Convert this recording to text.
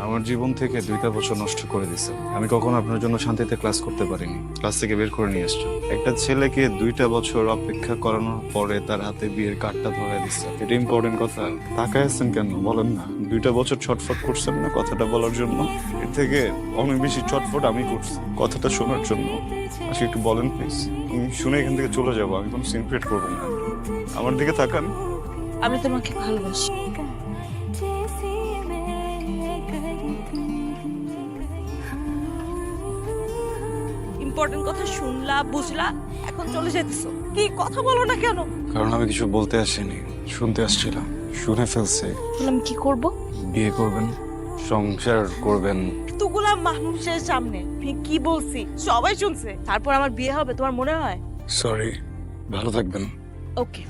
আমার জীবন থেকে 2টা বছর নষ্ট করে দিছে। আমি কখনো আপনার জন্য শান্তিতে ক্লাস করতে পারিনি, ক্লাস থেকে বের করে নিয়ে আসছো। একটা ছেলেকে 2টা বছর অপেক্ষা করানোর পরে তার হাতে বিয়ের কার্ডটা ধরে দিচ্ছে, এটা ইম্পর্টেন্ট কথা। তাকায় আছেন কেন বলেন না? 2টা বছর ছটফট করছেন না কথাটা বলার জন্য? এর থেকে অনেক বেশি ছটফট আমি করছি কথাটা শোনার জন্য। আজকে একটু বলেন প্লিজ, আমি শুনে এখান থেকে চলে যাবো, আমি কোনো সিন ক্রিয়েট করবো না। আমার দিকে তাকান। আমি তোমাকে ভালোবাসি। ইম্পর্টেন্ট কথা শুনলা, বুঝলা, এখন চলে যেতেছো। কি কথা বলো না কেন? কারণ আমি কিছু বলতে আসিনি, শুনতে আসছিলাম। শুনে ফেলছি। তাহলে আমি কি করব? বিয়ে করবেন, সংসার করবেন। এতগুলা মানুষের সামনে আমি কি বলছি সবাই শুনছে, তারপর আমার বিয়ে হবে তোমার মনে হয়? সরি, ভালো থাকবেন। ওকে।